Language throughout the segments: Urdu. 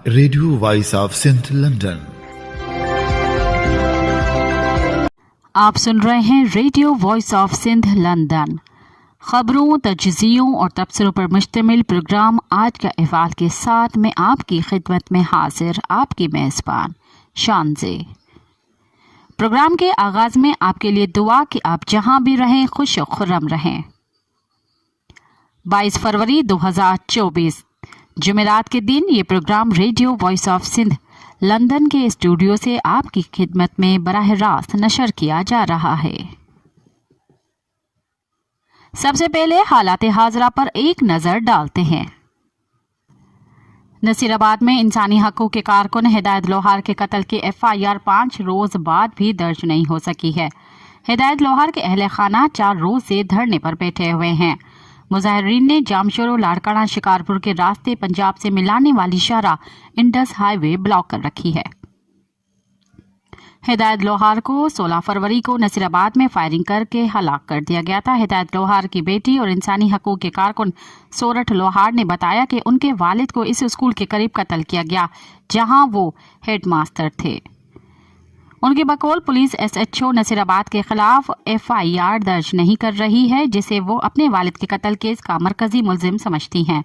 Radio voice of Sindh London. آپ سن رہے ہیں radio voice of Sindh London. خبروں، تجزیوں اور تبصروں پر مشتمل پروگرام آج کا احوال کے ساتھ میں آپ کی خدمت میں حاضر آپ کی میزبان شانزے۔ پروگرام کے آغاز میں آپ کے لیے دعا کہ آپ جہاں بھی رہیں خوش و خرم رہیں۔ 22 فروری 2024 جمعرات کے دن یہ programme radio voice of Sindh London کے اسٹوڈیو سے آپ کی خدمت میں براہ راست نشر کیا جا رہا ہے۔ سب سے پہلے حالات حاضرہ پر ایک نظر ڈالتے ہیں۔ نصیر آباد میں انسانی حقوق کے کارکن ہدایت لوہار کے قتل کی FIR 5 روز بعد بھی درج نہیں ہو سکی ہے۔ ہدایت لوہار کے اہل خانہ 4 روز سے دھرنے پر بیٹھے ہوئے ہیں۔ مظاہرین نے جامشورو لاڑکانہ شکارپور کے راستے پنجاب سے ملانے والی شاہراہ انڈس ہائی وے بلاک کر رکھی ہے۔ ہدایت لوہار کو 16 فروری کو نصیر آباد میں فائرنگ کر کے ہلاک کر دیا گیا تھا۔ ہدایت لوہار کی بیٹی اور انسانی حقوق کے کارکن سورٹھ لوہار نے بتایا کہ ان کے والد کو اس اسکول کے قریب قتل کیا گیا جہاں وہ ہیڈ ماسٹر تھے۔ ان کے بقول پولیس SHO نصیر آباد کے خلاف FIR درج نہیں کر رہی ہے جسے وہ اپنے والد کے قتل کیس کا مرکزی ملزم سمجھتی ہیں۔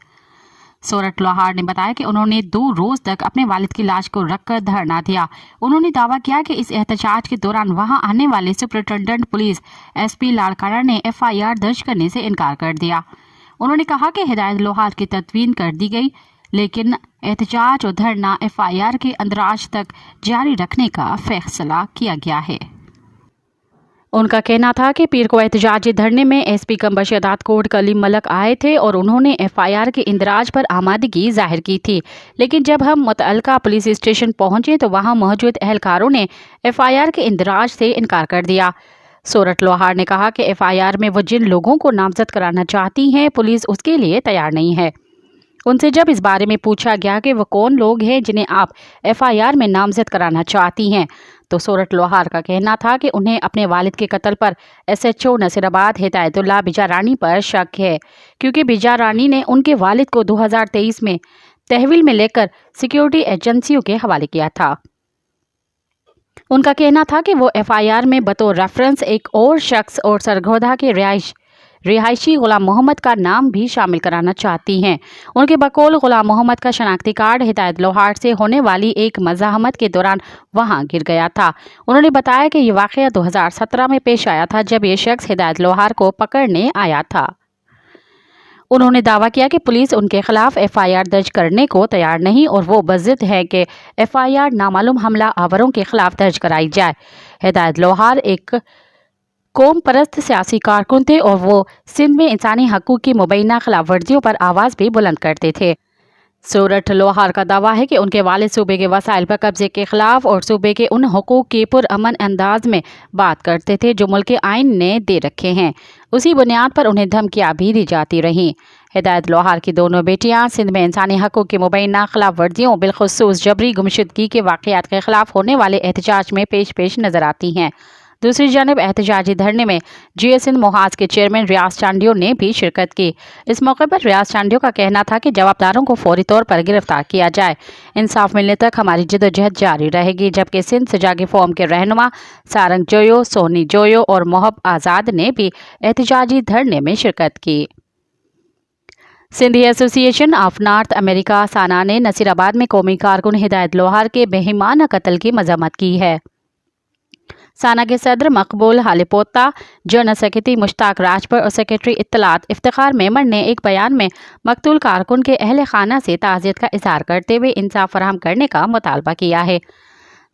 سورٹ لوہار نے بتایا کہ انہوں نے 2 روز تک اپنے والد کی لاش کو رکھ کر دھرنا دیا۔ انہوں نے دعویٰ کیا کہ اس احتجاج کے دوران وہاں آنے والے سپرنٹنڈنٹ پولیس SP لاڑکانہ نے FIR درج کرنے سے انکار کر دیا۔ انہوں نے کہا کہ ہدایت لوہار کی تدفین کر دی گئی لیکن احتجاج اور دھرنا FIR کے اندراج تک جاری رکھنے کا فیصلہ کیا گیا ہے۔ ان کا کہنا تھا کہ پیر کو احتجاجی دھرنے میں SP کم بشدت کوٹ کلیم ملک آئے تھے اور انہوں نے FIR کے اندراج پر آمادگی ظاہر کی تھی، لیکن جب ہم متعلقہ پولیس اسٹیشن پہنچے تو وہاں موجود اہلکاروں نے FIR کے اندراج سے انکار کر دیا۔ سورٹ لوہار نے کہا کہ FIR میں وہ جن لوگوں کو نامزد کرانا چاہتی ہیں پولیس اس کے لیے تیار نہیں ہے۔ ان سے جب اس بارے میں پوچھا گیا کہ وہ کون لوگ ہیں جنہیں آپ FIR میں نامزد کرانا چاہتی ہیں تو سورٹ لوہار کا کہنا تھا کہ انہیں اپنے والد کے قتل پر SHO نصیر آباد ہدایت اللہ بیجارانی پر شک ہے کیونکہ بیجارانی نے ان کے والد کو 2023 میں تحویل میں لے کر سیکیورٹی ایجنسیوں کے حوالے کیا تھا۔ ان کا کہنا تھا کہ وہ FIR میں بطور ریفرنس ایک اور شخص اور سرگودھا کے رہائشی غلام محمد کا نام بھی شامل کرانا چاہتی ہیں۔ ان کے بقول غلام محمد کا شناختی کارڈ ہدایت لوہار سے ہونے والی ایک مزاحمت کے دوران وہاں گر گیا تھا۔ انہوں نے بتایا کہ یہ واقعہ 2017 میں پیش آیا تھا جب یہ شخص ہدایت لوہار کو پکڑنے آیا تھا۔ انہوں نے دعویٰ کیا کہ پولیس ان کے خلاف FIR درج کرنے کو تیار نہیں اور وہ بضد ہے کہ FIR نامعلوم حملہ آوروں کے خلاف درج کرائی جائے۔ ہدایت لوہار ایک قوم پرست سیاسی کارکن تھے اور وہ سندھ میں انسانی حقوق کی مبینہ خلاف ورزیوں پر آواز بھی بلند کرتے تھے۔ سورٹ لوہار کا دعویٰ ہے کہ ان کے والد صوبے کے وسائل پر قبضے کے خلاف اور صوبے کے ان حقوق کی پرامن انداز میں بات کرتے تھے جو ملک آئین نے دے رکھے ہیں۔ اسی بنیاد پر انہیں دھمکیاں بھی دی جاتی رہیں۔ ہدایت لوہار کی دونوں بیٹیاں سندھ میں انسانی حقوق کی مبینہ خلاف ورزیوں بالخصوص جبری گمشدگی کے واقعات کے خلاف ہونے والے احتجاج میں پیش نظر آتی ہیں۔ دوسری جانب احتجاجی دھرنے میں GSN محاذ کے چیئرمین ریاض چانڈیو نے بھی شرکت کی۔ اس موقع پر ریاض چانڈیو کا کہنا تھا کہ جوابداروں کو فوری طور پر گرفتار کیا جائے۔ انصاف ملنے تک ہماری جدوجہد جاری رہے گی، جبکہ سندھ سجاگی فورم کے رہنما سارنگ جویو، سونی جویو اور محب آزاد نے بھی احتجاجی دھرنے میں شرکت کی۔ سندھی ایسوسی ایشن آف نارتھ امریکہ سانا نے نصیر آباد میں قومی کارکن ہدایت لوہار کے بہیمانہ قتل کی مذمت کی ہے۔ سانا کے صدر مقبول ہالیپوتا، جنرل سیکرٹری مشتاق راجپور اور سیکرٹری اطلاعات افتخار میمن نے ایک بیان میں مقتول کارکن کے اہل خانہ سے تعزیت کا اظہار کرتے ہوئے انصاف فراہم کرنے کا مطالبہ کیا ہے۔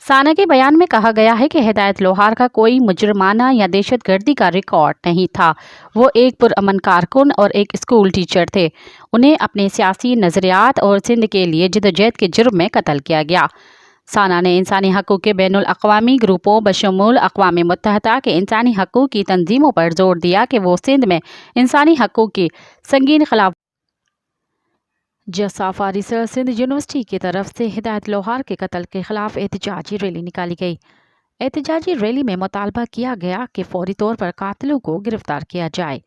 سانا کے بیان میں کہا گیا ہے کہ ہدایت لوہار کا کوئی مجرمانہ یا دہشت گردی کا ریکارڈ نہیں تھا۔ وہ ایک پرامن کارکن اور ایک اسکول ٹیچر تھے۔ انہیں اپنے سیاسی نظریات اور سندھ کے لیے جدوجہد کے جرم میں قتل کیا گیا۔ سانا نے انسانی حقوق کے بین الاقوامی گروپوں بشمول اقوام متحدہ کے انسانی حقوق کی تنظیموں پر زور دیا کہ وہ سندھ میں انسانی حقوق کی سنگین خلاف جسا فارسر سندھ یونیورسٹی کی طرف سے ہدایت لوہار کے قتل کے خلاف احتجاجی ریلی نکالی گئی۔ احتجاجی ریلی میں مطالبہ کیا گیا کہ فوری طور پر قاتلوں کو گرفتار کیا جائے۔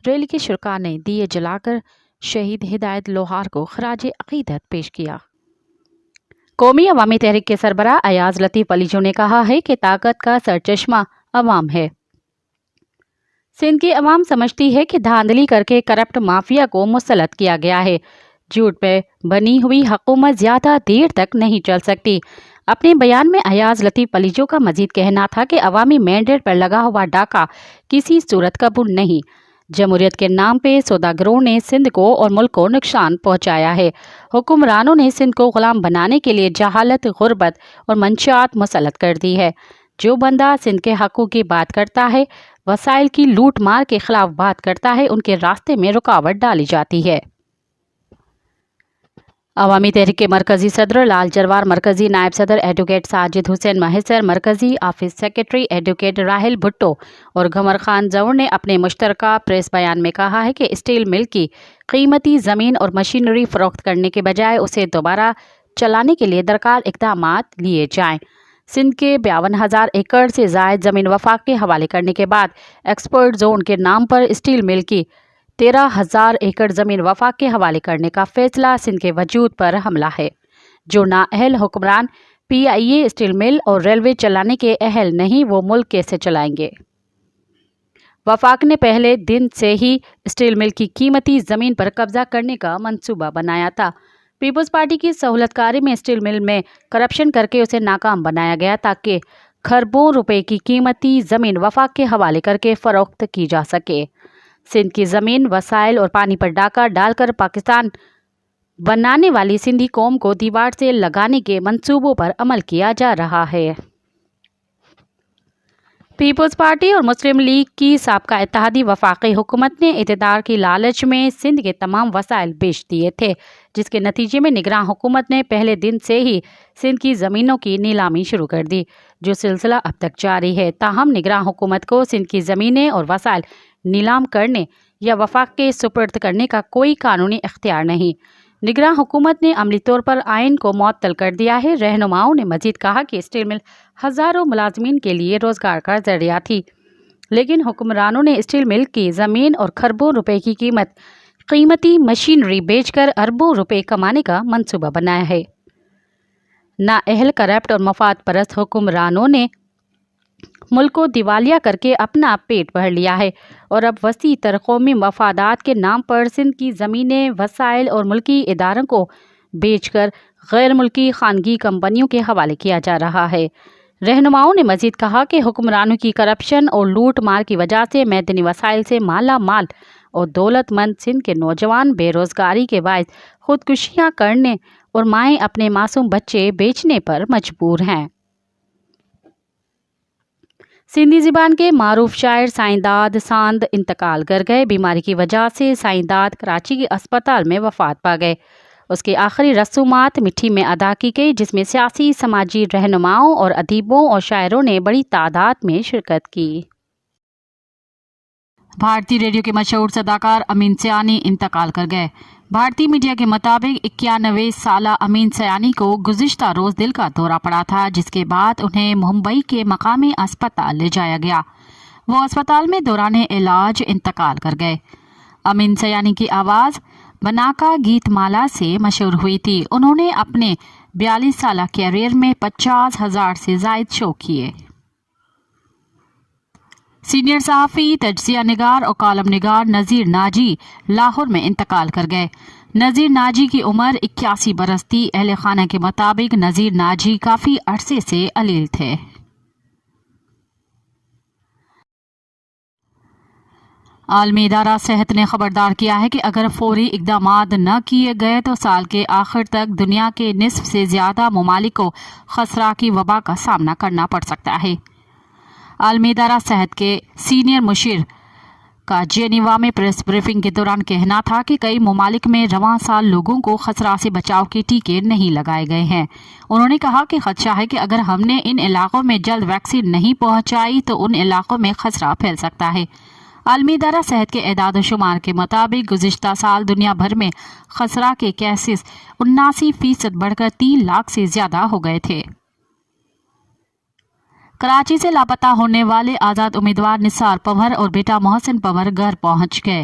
ریلی کے شرکاء نے دیے جلا کر شہید ہدایت لوہار کو خراج عقیدت پیش کیا۔ قومی عوامی تحریک کے سربراہ ایاز لطیف علیجو نے کہا ہے کہ طاقت کا سرچشمہ عوام ہے۔ سندھ کی عوام سمجھتی ہے کہ دھاندلی کر کے کرپٹ مافیا کو مسلط کیا گیا ہے۔ جھوٹ پہ بنی ہوئی حکومت زیادہ دیر تک نہیں چل سکتی۔ اپنے بیان میں ایاز لطیف علیجو کا مزید کہنا تھا کہ عوامی مینڈیٹ پر لگا ہوا ڈاکہ کسی صورت قبول نہیں۔ جمہوریت کے نام پہ سوداگروں نے سندھ کو اور ملک کو نقصان پہنچایا ہے۔ حکمرانوں نے سندھ کو غلام بنانے کے لیے جہالت، غربت اور منشیات مسلط کر دی ہے۔ جو بندہ سندھ کے حقوق کی بات کرتا ہے، وسائل کی لوٹ مار کے خلاف بات کرتا ہے، ان کے راستے میں رکاوٹ ڈالی جاتی ہے۔ عوامی تحریک کے مرکزی صدر لال جروار، مرکزی نائب صدر ایڈوکیٹ ساجد حسین مہسر، مرکزی office secretary advocate Rahul Bhutto اور گھمر خان ظہور نے اپنے مشترکہ پریس بیان میں کہا ہے کہ اسٹیل مل کی قیمتی زمین اور مشینری فروخت کرنے کے بجائے اسے دوبارہ چلانے کے لیے درکار اقدامات لیے جائیں۔ سندھ کے 52,000 ایکڑ سے زائد زمین وفاق کے حوالے کرنے کے بعد ایکسپرٹ زون کے نام پر اسٹیل مل کی 13,000 ایکڑ زمین وفاق کے حوالے کرنے کا فیصلہ سندھ کے وجود پر حملہ ہے۔ جو نااہل حکمران PIA اسٹیل مل اور ریلوے چلانے کے اہل نہیں، وہ ملک کیسے چلائیں گے؟ وفاق نے پہلے دن سے ہی اسٹیل مل کی قیمتی زمین پر قبضہ کرنے کا منصوبہ بنایا تھا۔ پیپلز پارٹی کی سہولت کاری میں اسٹیل مل میں کرپشن کر کے اسے ناکام بنایا گیا تاکہ کھربوں روپے کی قیمتی زمین وفاق کے حوالے کر کے فروخت کی جا سکے۔ سندھ کی زمین، وسائل اور پانی پر ڈاکہ ڈال کر پاکستان بنانے والی سندھی قوم کو دیوار سے لگانے کے منصوبوں پر عمل کیا جا رہا ہے۔ پیپلز پارٹی اور مسلم لیگ کی سابقہ اتحادی وفاقی حکومت نے اقتدار کی لالچ میں سندھ کے تمام وسائل بیچ دیے تھے، جس کے نتیجے میں نگراں حکومت نے پہلے دن سے ہی سندھ کی زمینوں کی نیلامی شروع کر دی، جو سلسلہ اب تک جاری ہے۔ تاہم نگراں حکومت کو سندھ کی زمینیں اور وسائل نیلام کرنے یا وفاق کے سپرد کرنے کا کوئی قانونی اختیار نہیں۔ نگراں حکومت نے عملی طور پر آئین کو معطل کر دیا ہے۔ رہنماؤں نے مزید کہا کہ اسٹیل مل ہزاروں ملازمین کے لیے روزگار کا ذریعہ تھی، لیکن حکمرانوں نے اسٹیل مل کی زمین اور کھربوں روپے کی قیمتی مشینری بیچ کر اربوں روپے کمانے کا منصوبہ بنایا ہے۔ نااہل، کرپٹ اور مفاد پرست حکمرانوں نے ملک کو دیوالیہ کر کے اپنا پیٹ بھر لیا ہے اور اب وسیع تر قومی مفادات کے نام پر سندھ کی زمینیں، وسائل اور ملکی اداروں کو بیچ کر غیر ملکی خانگی کمپنیوں کے حوالے کیا جا رہا ہے۔ رہنماؤں نے مزید کہا کہ حکمرانوں کی کرپشن اور لوٹ مار کی وجہ سے معدنی وسائل سے مالا مال اور دولت مند سندھ کے نوجوان بے روزگاری کے باعث خودکشیاں کرنے اور مائیں اپنے معصوم بچے بیچنے پر مجبور ہیں۔ سندھی زبان کے معروف شاعر سائیں ساند انتقال کر گئے۔ بیماری کی وجہ سے سائیں کراچی کے اسپتال میں وفات پا گئے۔ اس کی آخری رسومات مٹی میں ادا کی گئی، جس میں سیاسی، سماجی رہنماؤں اور ادیبوں اور شاعروں نے بڑی تعداد میں شرکت کی۔ بھارتی ریڈیو کے مشہور صداکار امین سیانی انتقال کر گئے۔ بھارتی میڈیا کے مطابق 91 سالہ امین سیانی کو گزشتہ روز دل کا دورہ پڑا تھا، جس کے بعد انہیں ممبئی کے مقامی اسپتال لے جایا گیا۔ وہ اسپتال میں دوران علاج انتقال کر گئے۔ امین سیانی کی آواز بناکا گیت مالا سے مشہور ہوئی تھی۔ انہوں نے اپنے 42 سالہ کیریئر میں 50,000 سے زائد شو کیے۔ سینئر صحافی، تجزیہ نگار اور کالم نگار نذیر ناجی لاہور میں انتقال کر گئے۔ نذیر ناجی کی عمر 81 برس تھی۔ اہل خانہ کے مطابق نذیر ناجی کافی عرصے سے علیل تھے۔ عالمی ادارہ صحت نے خبردار کیا ہے کہ اگر فوری اقدامات نہ کیے گئے تو سال کے آخر تک دنیا کے نصف سے زیادہ ممالک کو خسرہ کی وبا کا سامنا کرنا پڑ سکتا ہے۔ عالمی ادارہ صحت کے سینئر مشیر کا جینیوا میں پریس بریفنگ کے دوران کہنا تھا کہ کئی ممالک میں رواں سال لوگوں کو خسرہ سے بچاؤ کے ٹیکے نہیں لگائے گئے ہیں۔ انہوں نے کہا کہ خدشہ ہے کہ اگر ہم نے ان علاقوں میں جلد ویکسین نہیں پہنچائی تو ان علاقوں میں خسرہ پھیل سکتا ہے۔ عالمی ادارہ صحت کے اعداد و شمار کے مطابق گزشتہ سال دنیا بھر میں خسرہ کے کیسز 79% بڑھ کر 3 لاکھ سے زیادہ ہو گئے تھے۔ کراچی سے لاپتہ ہونے والے آزاد امیدوار نثار پنور اور بیٹا محسن پنور گھر پہنچ گئے۔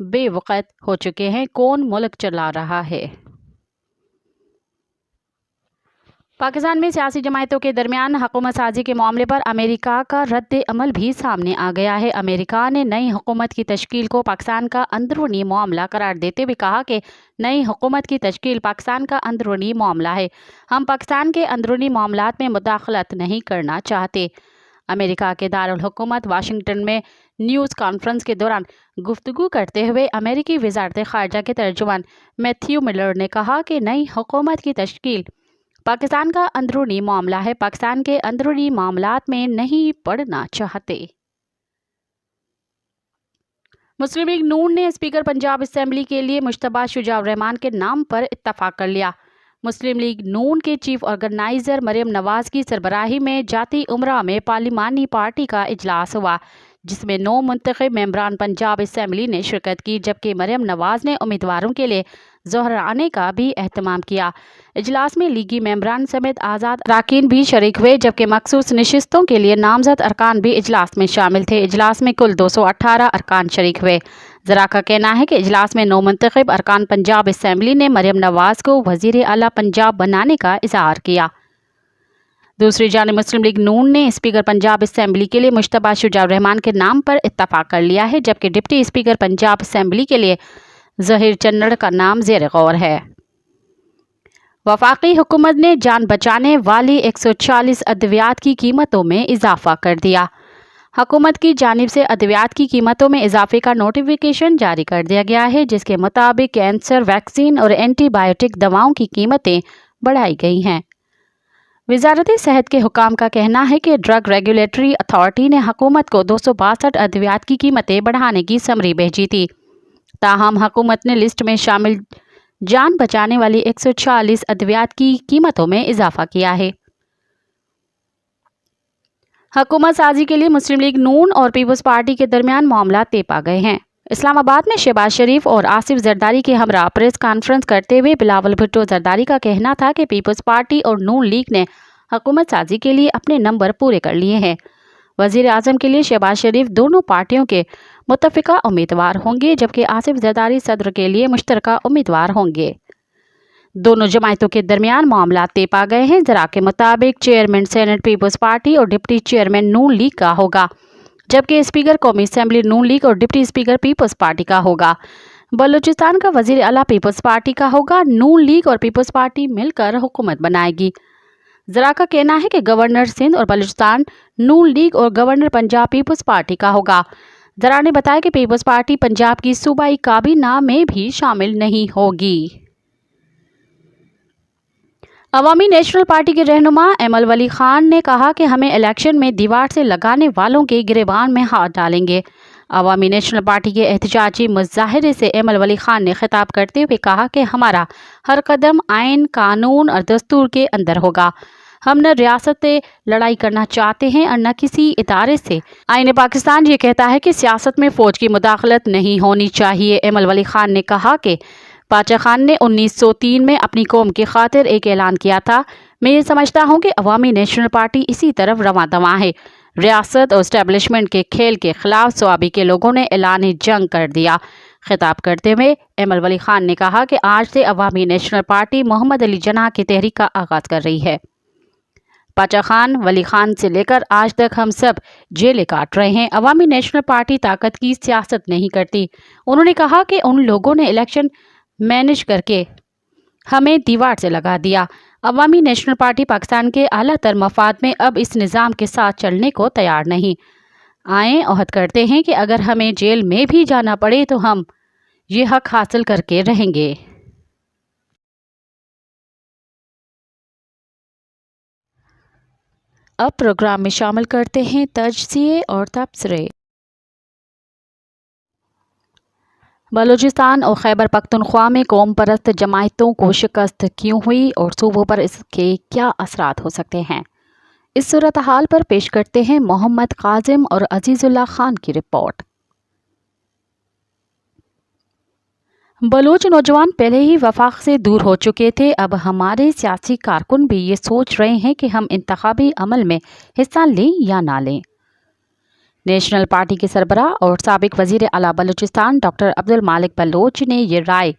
بے وقت ہو چکے ہیں کون ملک چلا رہا ہے۔ پاکستان میں سیاسی جماعتوں کے درمیان حکومت سازی کے معاملے پر امریکہ کا رد عمل بھی سامنے آ گیا ہے۔ امریکہ نے نئی حکومت کی تشکیل کو پاکستان کا اندرونی معاملہ قرار دیتے ہوئے کہا کہ نئی حکومت کی تشکیل پاکستان کا اندرونی معاملہ ہے، ہم پاکستان کے اندرونی معاملات میں مداخلت نہیں کرنا چاہتے۔ امریکہ کے دارالحکومت واشنگٹن میں نیوز کانفرنس کے دوران گفتگو کرتے ہوئے امریکی وزارت خارجہ کے ترجمان میتھیو ملر نے کہا کہ نئی حکومت کی تشکیل پاکستان کا اندرونی معاملہ ہے، پاکستان کے اندرونی معاملات میں نہیں پڑنا چاہتے۔ مسلم لیگ نون نے اسپیکر پنجاب اسمبلی کے لیے مشتبہ شجاع الرحمان کے نام پر اتفاق کر لیا۔ مسلم لیگ نون کے چیف آرگنائزر مریم نواز کی سربراہی میں جاتی امراء میں پارلیمانی پارٹی کا اجلاس ہوا، جس میں 9 منتخب ممبران پنجاب اسمبلی نے شرکت کی، جبکہ مریم نواز نے امیدواروں کے لیے ظہرانے کا بھی اہتمام کیا۔ اجلاس میں لیگی ممبران سمیت آزاد اراکین بھی شریک ہوئے، جبکہ مخصوص نشستوں کے لیے نامزد ارکان بھی اجلاس میں شامل تھے۔ اجلاس میں کل 218 ارکان شریک ہوئے۔ ذرا کا کہنا ہے کہ اجلاس میں 9 منتخب ارکان پنجاب اسمبلی نے مریم نواز کو وزیر اعلیٰ پنجاب بنانے کا اظہار کیا۔ دوسری جانب مسلم لیگ نون نے اسپیکر پنجاب اسمبلی کے لیے مشتبہ شجاع الرحمان کے نام پر اتفاق کر لیا ہے، جبکہ ڈپٹی اسپیکر پنجاب اسمبلی کے لیے ظہیر چنڑ کا نام زیر غور ہے۔ وفاقی حکومت نے جان بچانے والی 140 ادویات کی قیمتوں میں اضافہ کر دیا۔ حکومت کی جانب سے ادویات کی قیمتوں میں اضافے کا نوٹیفیکیشن جاری کر دیا گیا ہے، جس کے مطابق کینسر ویکسین اور اینٹی بائیوٹک دواؤں کی قیمتیں بڑھائی گئی ہیں۔ وزارت صحت کے حکام کا کہنا ہے کہ ڈرگ ریگولیٹری اتھارٹی نے حکومت کو 262 ادویات کی قیمتیں بڑھانے کی سمری بھیجی تھی، تاہم حکومت نے لسٹ میں شامل جان بچانے والی 140 ادویات کی قیمتوں میں اضافہ کیا ہے۔ حکومت سازی کے لیے مسلم لیگ نون اور پیپلز پارٹی کے درمیان معاملات طے پا گئے ہیں۔ اسلام آباد میں شہباز شریف اور آصف زرداری کے ہمراہ پریس کانفرنس کرتے ہوئے بلاول بھٹو زرداری کا کہنا تھا کہ پیپلز پارٹی اور نون لیگ نے حکومت سازی کے لیے اپنے نمبر پورے کر لیے ہیں۔ وزیر اعظم کے لیے شہباز شریف دونوں پارٹیوں کے متفقہ امیدوار ہوں گے، جبکہ آصف زرداری صدر کے لیے مشترکہ امیدوار ہوں گے۔ دونوں جماعتوں کے درمیان معاملات طے پا گئے ہیں۔ ذرا کے مطابق چیئرمین سینٹ پیپلز پارٹی اور ڈپٹی چیئرمین نون لیگ کا ہوگا، جبکہ اسپیکر قومی اسمبلی نون لیگ اور ڈپٹی اسپیکر پیپلز پارٹی کا ہوگا۔ بلوچستان کا وزیر اعلیٰ پیپلز پارٹی کا ہوگا۔ نون لیگ اور پیپلز پارٹی مل کر حکومت بنائے گی۔ ذرا کا کہنا ہے کہ گورنر سندھ اور بلوچستان نون لیگ اور گورنر پنجاب پیپلز پارٹی کا ہوگا۔ ذرا نے بتایا کہ پیپلز پارٹی پنجاب کی صوبائی کابینہ میں بھی شامل نہیں ہوگی۔ عوامی نیشنل پارٹی کے رہنما ایمل ولی خان نے کہا کہ ہمیں الیکشن میں دیوار سے لگانے والوں کے گریبان میں ہاتھ ڈالیں گے۔ عوامی نیشنل پارٹی کے احتجاجی مظاہرے سے ایمل ولی خان نے خطاب کرتے ہوئے کہا کہ ہمارا ہر قدم آئین، قانون اور دستور کے اندر ہوگا۔ ہم نہ ریاست سے لڑائی کرنا چاہتے ہیں اور نہ کسی ادارے سے۔ آئین پاکستان یہ کہتا ہے کہ سیاست میں فوج کی مداخلت نہیں ہونی چاہیے۔ ایمل ولی خان نے کہا کہ باچا خان نے 1903 میں اپنی قوم کی خاطر ایک اعلان کیا تھا۔ میں یہ سمجھتا ہوں کہ عوامی نیشنل پارٹی اسی طرف رواں دواں ہے۔ ریاست اور اسٹیبلشمنٹ کے کھیل کے خلاف صوابی کے لوگوں نے اعلان جنگ کر دیا۔ خطاب کرتے ہوئے ایمل ولی خان نے کہا کہ آج سے عوامی نیشنل پارٹی محمد علی جناح کی تحریک کا آغاز کر رہی ہے۔ باچا خان، ولی خان سے لے کر آج تک ہم سب جیلیں کاٹ رہے ہیں۔ عوامی نیشنل پارٹی طاقت کی سیاست نہیں کرتی۔ انہوں نے کہا کہ ان لوگوں نے الیکشن مینج کر کے ہمیں دیوار سے لگا دیا۔ عوامی نیشنل پارٹی پاکستان کے اعلیٰ تر مفاد میں اب اس نظام کے ساتھ چلنے کو تیار نہیں۔ آئیں عہد کرتے ہیں کہ اگر ہمیں جیل میں بھی جانا پڑے تو ہم یہ حق حاصل کر کے رہیں گے۔ اب پروگرام میں شامل کرتے ہیں تجزیے اور تبصرے۔ بلوچستان اور خیبر پختونخوا میں قوم پرست جماعتوں کو شکست کیوں ہوئی اور صوبوں پر اس کے کیا اثرات ہو سکتے ہیں، اس صورتحال پر پیش کرتے ہیں محمد قاسم اور عزیز اللہ خان کی رپورٹ۔ بلوچ نوجوان پہلے ہی وفاق سے دور ہو چکے تھے۔ اب ہمارے سیاسی کارکن بھی یہ سوچ رہے ہیں کہ ہم انتخابی عمل میں حصہ لیں یا نہ لیں۔ نیشنل پارٹی کے سربراہ اور سابق وزیر اعلیٰ بلوچستان ڈاکٹر عبدالمالک بلوچ نے یہ رائے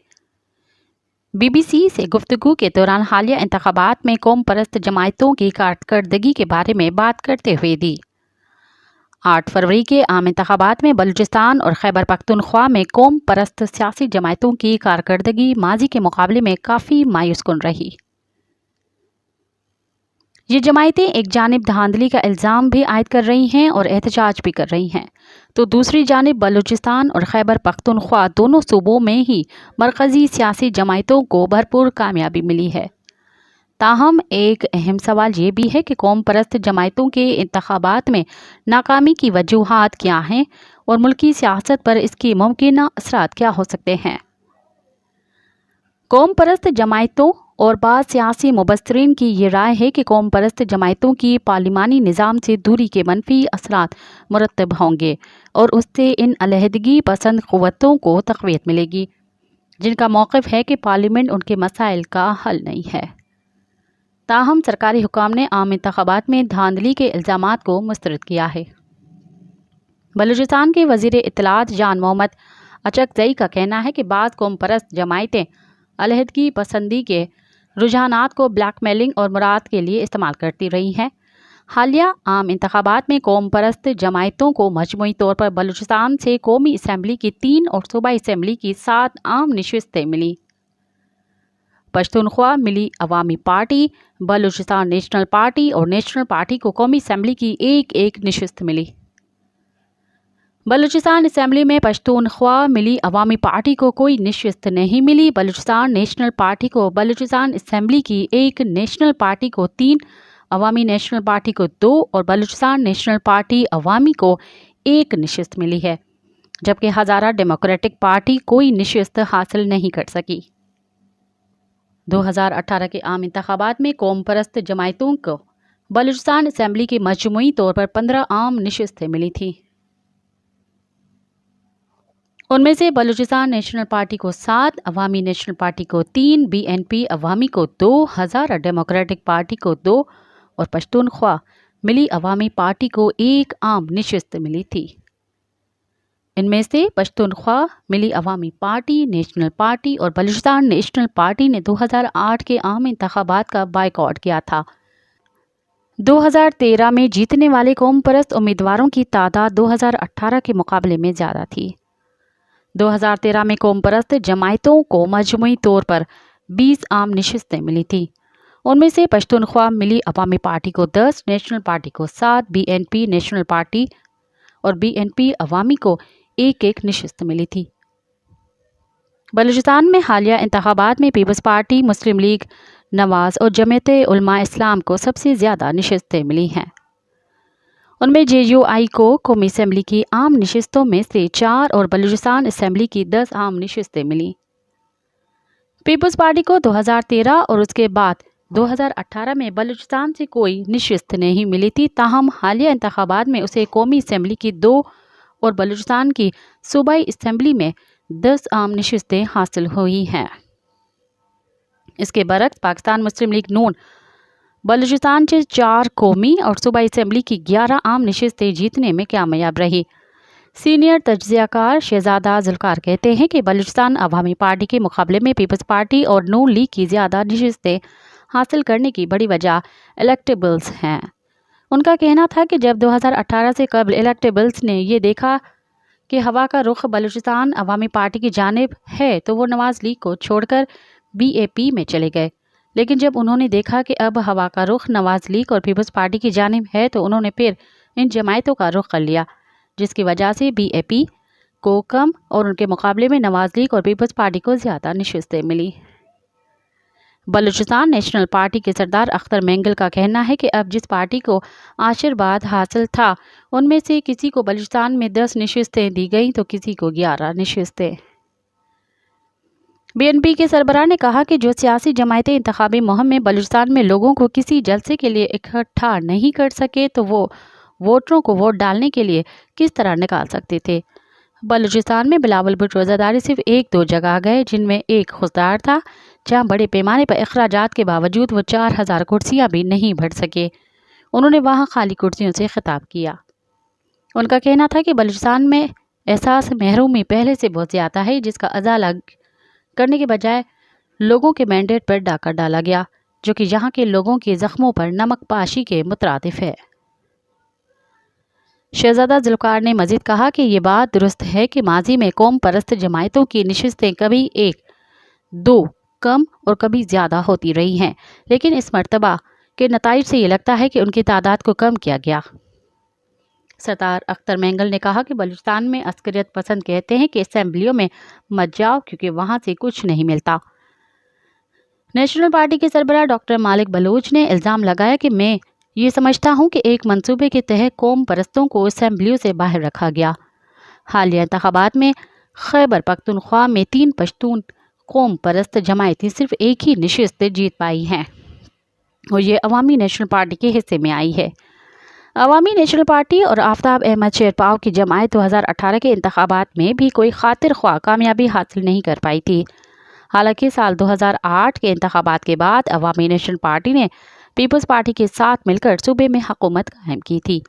بی بی سی سے گفتگو کے دوران حالیہ انتخابات میں قوم پرست جماعتوں کی کارکردگی کے بارے میں بات کرتے ہوئے دی۔ 8 فروری کے عام انتخابات میں بلوچستان اور خیبر پختونخوا میں قوم پرست سیاسی جماعتوں کی کارکردگی ماضی کے مقابلے میں کافی مایوس کن رہی۔ یہ جماعتیں ایک جانب دھاندلی کا الزام بھی عائد کر رہی ہیں اور احتجاج بھی کر رہی ہیں، تو دوسری جانب بلوچستان اور خیبر پختونخوا دونوں صوبوں میں ہی مرکزی سیاسی جماعتوں کو بھرپور کامیابی ملی ہے۔ تاہم ایک اہم سوال یہ بھی ہے کہ قوم پرست جماعتوں کے انتخابات میں ناکامی کی وجوہات کیا ہیں اور ملکی سیاست پر اس کی ممکنہ اثرات کیا ہو سکتے ہیں۔ قوم پرست جماعتوں اور بعض سیاسی مبصرین کی یہ رائے ہے کہ قوم پرست جماعتوں کی پارلیمانی نظام سے دوری کے منفی اثرات مرتب ہوں گے اور اس سے ان علیحدگی پسند قوتوں کو تقویت ملے گی جن کا موقف ہے کہ پارلیمنٹ ان کے مسائل کا حل نہیں ہے۔ تاہم سرکاری حکام نے عام انتخابات میں دھاندلی کے الزامات کو مسترد کیا ہے۔ بلوچستان کے وزیر اطلاعات جان محمد اچکزئی کا کہنا ہے کہ بعض قوم پرست جماعتیں علیحدگی پسندی کے رجحانات کو بلیک میلنگ اور مراد کے لیے استعمال کرتی رہی ہیں۔ حالیہ عام انتخابات میں قوم پرست جماعتوں کو مجموعی طور پر بلوچستان سے قومی اسمبلی کی 3 اور صوبائی اسمبلی کی 7 عام نشستیں ملی۔ پشتونخوا ملی عوامی پارٹی، بلوچستان نیشنل پارٹی اور نیشنل پارٹی کو قومی اسمبلی کی ایک نشست ملی۔ بلوچستان اسمبلی میں پشتونخوا ملی عوامی پارٹی کو کوئی نشست نہیں ملی۔ بلوچستان نیشنل پارٹی کو بلوچستان اسمبلی کی 1، نیشنل پارٹی کو 3، عوامی نیشنل پارٹی کو 2 اور بلوچستان نیشنل پارٹی عوامی کو 1 نشست ملی ہے، جبکہ ہزارہ ڈیموکریٹک پارٹی کوئی نشست حاصل نہیں کر سکی۔ 2018 کے عام انتخابات میں قوم پرست جماعتوں کو بلوچستان اسمبلی کی مجموعی طور پر 15 عام نشستیں ملی تھیں۔ ان میں سے بلوچستان نیشنل پارٹی کو 7، عوامی نیشنل پارٹی کو 3، بی این پی عوامی کو 2، ہزارہ ڈیموکریٹک پارٹی کو 2 اور پشتونخوا ملی عوامی پارٹی کو 1 عام نشست ملی تھی۔ ان میں سے پشتونخوا ملی عوامی پارٹی، نیشنل پارٹی اور بلوچستان نیشنل پارٹی نے 2008 کے عام انتخابات کا بائیکاٹ کیا تھا۔ 2013 میں جیتنے والے قوم پرست امیدواروں کی تعداد 2018 کے مقابلے میں زیادہ تھی۔ 2013 میں قوم پرست جماعتوں کو مجموعی طور پر 20 عام نشستیں ملی تھیں۔ ان میں سے پشتونخوا ملی عوامی پارٹی کو 10، نیشنل پارٹی کو 7، B N P national party اور بی این پی عوامی کو 1 نشست ملی تھی۔ بلوچستان میں حالیہ انتخابات میں پیپلز پارٹی، مسلم لیگ نواز اور جمعیت علماء اسلام کو سب سے زیادہ نشستیں ملی ہیں۔ ان میں جے یو آئی کو قومی اسمبلی کی عام نشستوں میں سے 4 اور بلوچستان اسمبلی کی 10 عام نشستیں ملیں۔ پیپلز پارٹی کو 2013 اور اس کے بعد 2018 میں بلوچستان سے کوئی نشست نہیں ملی تھی، تاہم حالیہ انتخابات میں اسے قومی اسمبلی کی 2 اور بلوچستان کی صوبائی اسمبلی میں 10 عام نشستیں حاصل ہوئی ہیں۔ اس کے برعکس پاکستان مسلم لیگ نون بلوچستان سے 4 قومی اور صوبائی اسمبلی کی 11 عام نشستیں جیتنے میں کامیاب رہی۔ سینئر تجزیہ کار شہزادہ ذوالفقار کہتے ہیں کہ بلوچستان عوامی پارٹی کے مقابلے میں پیپلز پارٹی اور نون لیگ کی زیادہ نشستیں حاصل کرنے کی بڑی وجہ الیکٹیبلز ہیں۔ ان کا کہنا تھا کہ جب 2018 سے قبل الیکٹیبلز نے یہ دیکھا کہ ہوا کا رخ بلوچستان عوامی پارٹی کی جانب ہے تو وہ نواز لیگ کو چھوڑ کر بی اے پی میں چلے گئے، لیکن جب انہوں نے دیکھا کہ اب ہوا کا رخ نواز لیگ اور پیپلز پارٹی کی جانب ہے تو انہوں نے پھر ان جماعتوں کا رخ کر لیا، جس کی وجہ سے بی اے پی کو کم اور ان کے مقابلے میں نواز لیگ اور پیپلز پارٹی کو زیادہ نشستیں ملی۔ بلوچستان نیشنل پارٹی کے سردار اختر مینگل کا کہنا ہے کہ اب جس پارٹی کو آشیرواد حاصل تھا ان میں سے کسی کو بلوچستان میں 10 نشستیں دی گئیں تو کسی کو 11 نشستیں۔ بی این پی کے سربراہ نے کہا کہ جو سیاسی جماعتیں انتخابی مہم میں بلوچستان میں لوگوں کو کسی جلسے کے لیے اکٹھا نہیں کر سکے تو وہ ووٹروں کو ووٹ ڈالنے کے لیے کس طرح نکال سکتے تھے۔ بلوچستان میں بلاول بھٹو روزاداری صرف 1-2 جگہ گئے، جن میں ایک خوزدار تھا، جہاں بڑے پیمانے پر اخراجات کے باوجود وہ 4000 کرسیاں بھی نہیں بھر سکے۔ انہوں نے وہاں خالی کرسیوں سے خطاب کیا۔ ان کا کہنا تھا کہ بلوچستان میں احساس محرومی پہلے سے بہت زیادہ ہے، جس کا ازالہ کرنے کے بجائے لوگوں کے مینڈیٹ پر ڈاکہ ڈالا گیا، جو کہ یہاں کے لوگوں کے زخموں پر نمک پاشی کے مترادف ہے۔ شہزادہ ذوالفقار نے مزید کہا کہ یہ بات درست ہے کہ ماضی میں قوم پرست جماعتوں کی نشستیں کبھی ایک، دو کم اور کبھی زیادہ ہوتی رہی ہیں، لیکن اس مرتبہ کے نتائج سے یہ لگتا ہے کہ ان کی تعداد کو کم کیا گیا۔ سردار اختر مینگل نے کہا کہ بلوچستان میں عسکریت پسند کہتے ہیں کہ اسمبلیوں میں مت جاؤ کیونکہ وہاں سے کچھ نہیں ملتا۔ نیشنل پارٹی کے سربراہ ڈاکٹر مالک بلوچ نے الزام لگایا کہ میں یہ سمجھتا ہوں کہ ایک منصوبے کے تحت قوم پرستوں کو اسمبلیوں سے باہر رکھا گیا۔ حالیہ انتخابات میں خیبر پختونخوا میں 3 پشتون قوم پرست جماعتیں صرف ایک ہی نشست جیت پائی ہیں اور یہ عوامی نیشنل پارٹی کے حصے میں آئی ہے۔ عوامی نیشنل پارٹی اور آفتاب احمد شیرپاؤ کی جماعت 2018 کے انتخابات میں بھی کوئی خاطر خواہ کامیابی حاصل نہیں کر پائی تھی۔ حالانکہ سال 2008 کے انتخابات کے بعد عوامی نیشنل پارٹی نے پیپلز پارٹی کے ساتھ مل کر صوبے میں حکومت قائم کی تھی۔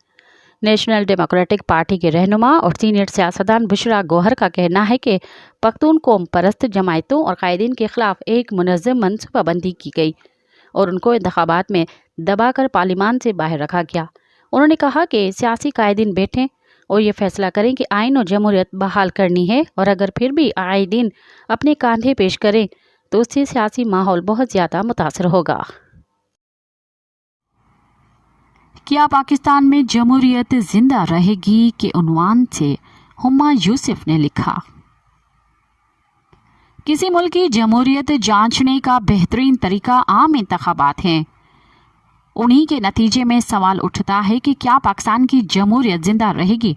نیشنل ڈیموکریٹک پارٹی کے رہنما اور سینئر سیاستدان بشرا گوہر کا کہنا ہے کہ پختون قوم پرست جماعتوں اور قائدین کے خلاف ایک منظم منصوبہ بندی کی گئی اور ان کو انتخابات میں دبا کر پارلیمان سے باہر رکھا گیا۔ انہوں نے کہا کہ سیاسی قائدین بیٹھیں اور یہ فیصلہ کریں کہ آئین و جمہوریت بحال کرنی ہے، اور اگر پھر بھی قائدین اپنے کاندھے پیش کریں تو اس سے سیاسی ماحول بہت زیادہ متاثر ہوگا۔ کیا پاکستان میں جمہوریت زندہ رہے گی کے عنوان سے ہما یوسف نے لکھا، کسی ملک کی جمہوریت جانچنے کا بہترین طریقہ عام انتخابات ہیں۔ انہی کے نتیجے میں سوال اٹھتا ہے کہ کیا پاکستان کی جمہوریت زندہ رہے گی؟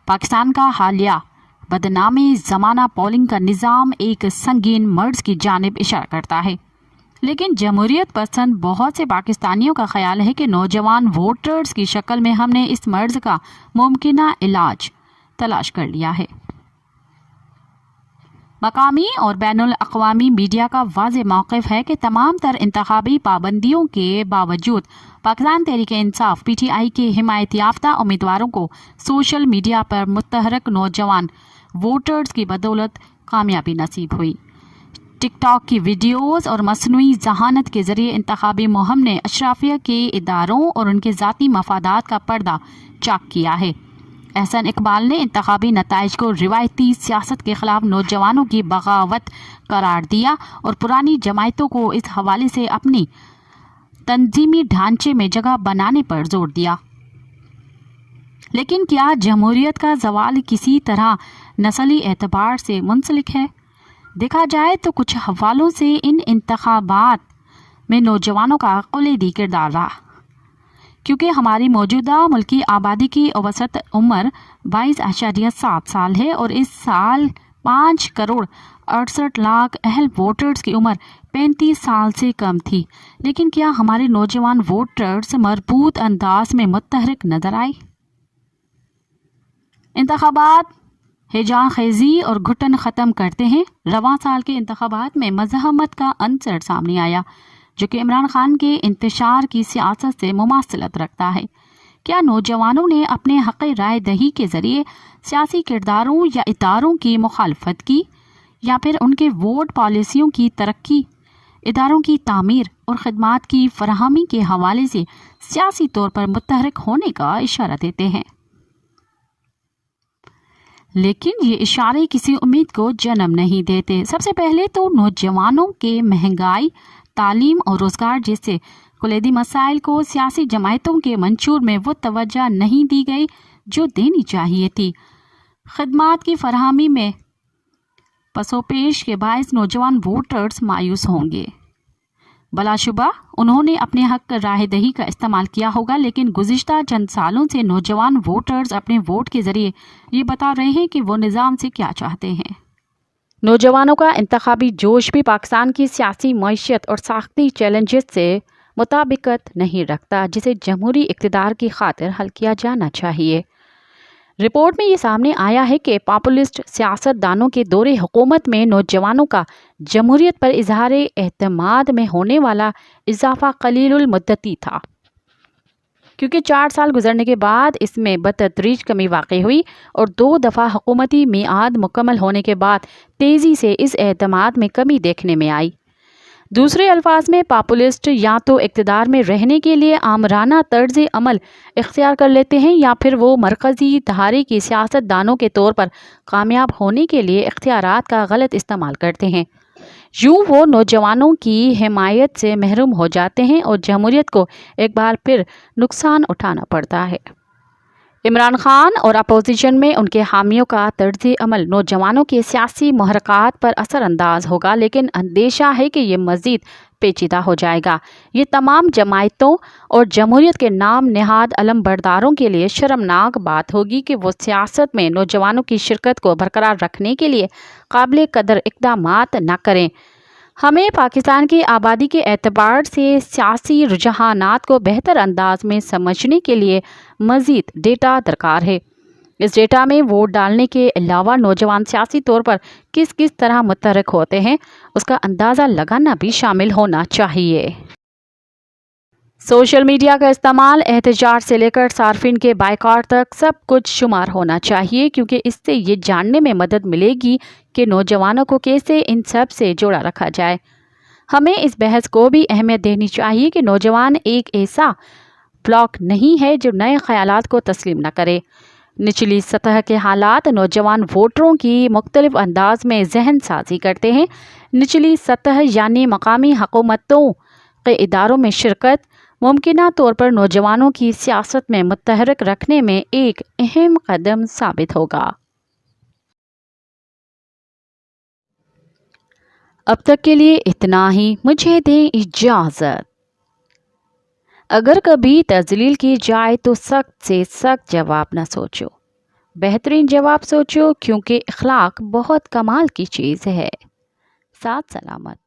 پاکستان کا حالیہ بدنامی زمانہ پولنگ کا نظام ایک سنگین مرض کی جانب اشارہ کرتا ہے، لیکن جمہوریت پسند بہت سے پاکستانیوں کا خیال ہے کہ نوجوان ووٹرز کی شکل میں ہم نے اس مرض کا ممکنہ علاج تلاش کر لیا ہے۔ مقامی اور بین الاقوامی میڈیا کا واضح موقف ہے کہ تمام تر انتخابی پابندیوں کے باوجود Pakistan Tehreek Insaf P T I کے حمایت یافتہ امیدواروں کو سوشل میڈیا پر متحرک نوجوان ووٹرز کی بدولت کامیابی نصیب ہوئی۔ ٹک ٹاک کی ویڈیوز اور مصنوعی ذہانت کے ذریعے انتخابی مہم نے اشرافیہ کے اداروں اور ان کے ذاتی مفادات کا پردہ چاک کیا ہے۔ احسن اقبال نے انتخابی نتائج کو روایتی سیاست کے خلاف نوجوانوں کی بغاوت قرار دیا اور پرانی جماعتوں کو اس حوالے سے اپنی تنظیمی ڈھانچے میں جگہ بنانے پر زور دیا۔ لیکن کیا جمہوریت کا زوال کسی طرح نسلی اعتبار سے منسلک ہے؟ دیکھا جائے تو کچھ حوالوں سے ان انتخابات میں نوجوانوں کا کلیدی کردار رہا، کیونکہ ہماری موجودہ ملکی آبادی کی اوسط عمر 22.7 سال ہے اور اس سال 5.68 اہل ووٹرز کی عمر 35 سال سے کم تھی۔ لیکن کیا ہمارے نوجوان ووٹرز مربوط انداز میں متحرک نظر آئے؟ انتخابات ہیجان خیزی اور گھٹن ختم کرتے ہیں۔ رواں سال کے انتخابات میں مزاحمت کا عنصر سامنے آیا، جو کہ عمران خان کے انتشار کی سیاست سے مماثلت رکھتا ہے۔ کیا نوجوانوں نے اپنے حق رائے دہی کے ذریعے سیاسی کرداروں یا اداروں کی مخالفت کی، یا پھر ان کے ووٹ پالیسیوں کی ترقی، اداروں کی تعمیر اور خدمات کی فراہمی کے حوالے سے سیاسی طور پر متحرک ہونے کا اشارہ دیتے ہیں؟ لیکن یہ اشارے کسی امید کو جنم نہیں دیتے۔ سب سے پہلے تو نوجوانوں کے مہنگائی، تعلیم اور روزگار جیسے کلیدی مسائل کو سیاسی جماعتوں کے منشور میں وہ توجہ نہیں دی گئی جو دینی چاہیے تھی۔ خدمات کی فراہمی میں پس و پیش کے باعث نوجوان ووٹرز مایوس ہوں گے۔ بلا شبہ انہوں نے اپنے حق رائے دہی کا استعمال کیا ہوگا، لیکن گزشتہ چند سالوں سے نوجوان ووٹرز اپنے ووٹ کے ذریعے یہ بتا رہے ہیں کہ وہ نظام سے کیا چاہتے ہیں۔ نوجوانوں کا انتخابی جوش بھی پاکستان کی سیاسی معیشت اور ساختی چیلنجز سے مطابقت نہیں رکھتا، جسے جمہوری اقتدار کی خاطر حل کیا جانا چاہیے۔ رپورٹ میں یہ سامنے آیا ہے کہ پاپولسٹ سیاست دانوں کے دور حکومت میں نوجوانوں کا جمہوریت پر اظہار اعتماد میں ہونے والا اضافہ قلیل المدتی تھا، کیونکہ 4 سال گزرنے کے بعد اس میں بتدریج کمی واقع ہوئی اور 2 دفعہ حکومتی میعاد مکمل ہونے کے بعد تیزی سے اس اعتماد میں کمی دیکھنے میں آئی۔ دوسرے الفاظ میں پاپولسٹ یا تو اقتدار میں رہنے کے لیے آمرانہ طرز عمل اختیار کر لیتے ہیں یا پھر وہ مرکزی دھارے کی سیاست دانوں کے طور پر کامیاب ہونے کے لیے اختیارات کا غلط استعمال کرتے ہیں۔ یوں وہ نوجوانوں کی حمایت سے محروم ہو جاتے ہیں اور جمہوریت کو ایک بار پھر نقصان اٹھانا پڑتا ہے۔ عمران خان اور اپوزیشن میں ان کے حامیوں کا طرز عمل نوجوانوں کے سیاسی محرکات پر اثر انداز ہوگا، لیکن اندیشہ ہے کہ یہ مزید پیچیدہ ہو جائے گا۔ یہ تمام جماعتوں اور جمہوریت کے نام نہاد علم برداروں کے لیے شرمناک بات ہوگی کہ وہ سیاست میں نوجوانوں کی شرکت کو برقرار رکھنے کے لیے قابل قدر اقدامات نہ کریں۔ ہمیں پاکستان کی آبادی کے اعتبار سے سیاسی رجحانات کو بہتر انداز میں سمجھنے کے لیے مزید ڈیٹا درکار ہے۔ اس ڈیٹا میں ووٹ ڈالنے کے علاوہ نوجوان سیاسی طور پر کس طرح متحرک ہوتے ہیں اس کا اندازہ لگانا بھی شامل ہونا چاہیے۔ سوشل میڈیا کا استعمال احتجاج سے لے کر صارفین کے بائیکاٹ تک سب کچھ شمار ہونا چاہیے، کیونکہ اس سے یہ جاننے میں مدد ملے گی کہ نوجوانوں کو کیسے ان سب سے جوڑا رکھا جائے۔ ہمیں اس بحث کو بھی اہمیت دینی چاہیے کہ نوجوان ایک ایسا بلاک نہیں ہے جو نئے خیالات کو تسلیم نہ کرے۔ نچلی سطح کے حالات نوجوان ووٹروں کی مختلف انداز میں ذہن سازی کرتے ہیں۔ نچلی سطح یعنی مقامی حکومتوں کے اداروں میں شرکت ممکنہ طور پر نوجوانوں کی سیاست میں متحرک رکھنے میں ایک اہم قدم ثابت ہوگا۔ اب تک کے لیے اتنا ہی، مجھے دیں اجازت۔ اگر کبھی تذلیل کی جائے تو سخت سے سخت جواب نہ سوچو، بہترین جواب سوچو، کیونکہ اخلاق بہت کمال کی چیز ہے۔ ساتھ سلامت۔